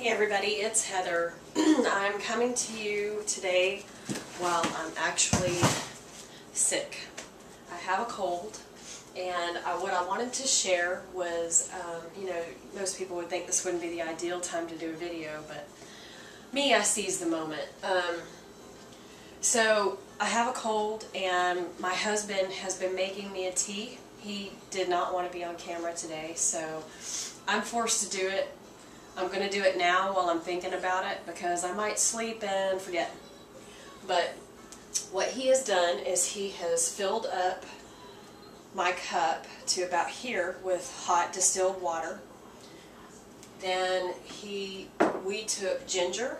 Hey everybody, it's Heather. I'm coming to you today while I'm actually sick. I have a cold, and what I wanted to share was, most people would think this wouldn't be the ideal time to do a video, but me, I seize the moment. So I have a cold, and my husband has been making me a tea. He did not want to be on camera today, so I'm forced to do it. I'm going to do it now while I'm thinking about it because I might sleep and forget. But what he has done is he has filled up my cup to about here with hot distilled water. Then we took ginger.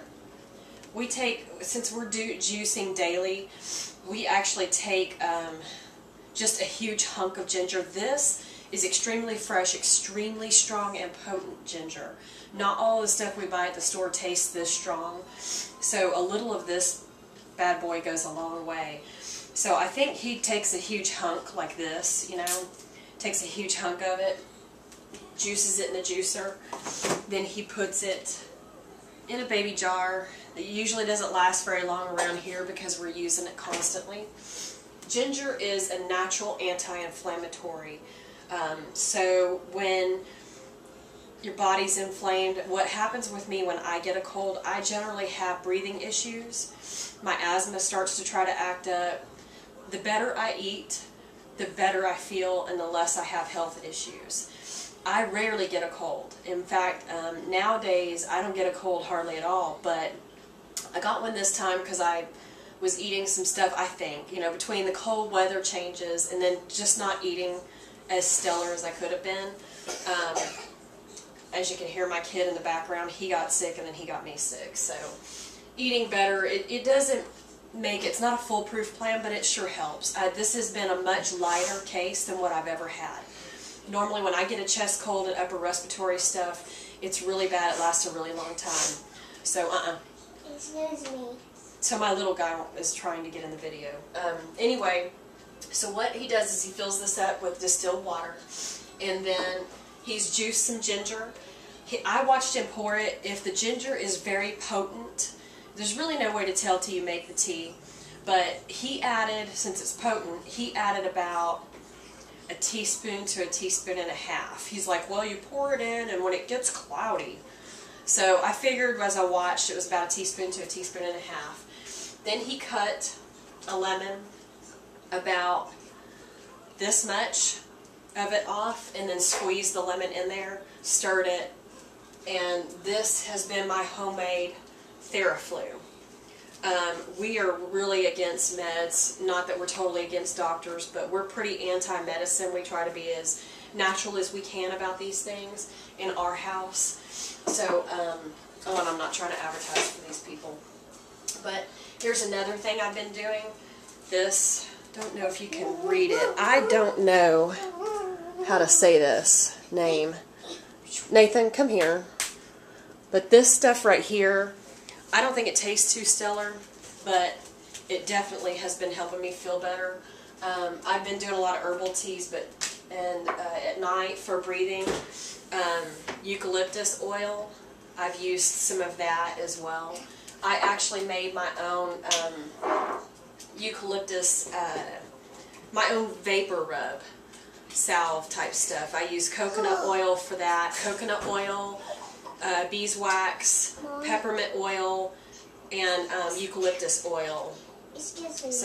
We take, since we're juicing daily, we actually take just a huge hunk of ginger. This is extremely fresh, extremely strong and potent ginger. Not all the stuff we buy at the store tastes this strong, so a little of this bad boy goes a long way. So I think he takes a huge hunk like this, takes a huge hunk of it, juices it in the juicer, then he puts it in a baby jar. It usually doesn't last very long around here because we're using it constantly. Ginger is a natural anti-inflammatory. So when your body's inflamed, what happens with me when I get a cold, I generally have breathing issues. My asthma starts to try to act up. The better I eat, the better I feel and the less I have health issues. I rarely get a cold. In fact, nowadays I don't get a cold hardly at all, but I got one this time because I was eating some stuff, I think, between the cold weather changes and then just not eating as stellar as I could have been. As you can hear my kid in the background, he got sick and then he got me sick. So eating better, it doesn't make, it's not a foolproof plan, but it sure helps. This has been a much lighter case than what I've ever had. Normally when I get a chest cold and upper respiratory stuff, it's really bad, it lasts a really long time. So Excuse me. So my little guy is trying to get in the video. Anyway, so what he does is he fills this up with distilled water, and then he's juiced some ginger. I watched him pour it. If the ginger is very potent, there's really no way to tell till you make the tea, but he added, since it's potent, he added about a teaspoon to a teaspoon and a half. He's like, well, you pour it in and when it gets cloudy. So I figured as I watched it was about a teaspoon to a teaspoon and a half. Then he cut a lemon about this much of it off and then squeezed the lemon in there, stirred it, and this has been my homemade TheraFlu. We are really against meds, not that we're totally against doctors, but we're pretty anti-medicine. We try to be as natural as we can about these things in our house. So, and I'm not trying to advertise for these people. But here's another thing I've been doing. This, don't know if you can read it. I don't know how to say this name. Nathan, come here. But this stuff right here, I don't think it tastes too stellar, but it definitely has been helping me feel better. I've been doing a lot of herbal teas, and at night for breathing, eucalyptus oil. I've used some of that as well. I actually made my own eucalyptus, my own vapor rub salve type stuff. I use coconut oil for that. Coconut oil, beeswax, peppermint oil, and eucalyptus oil. Excuse me.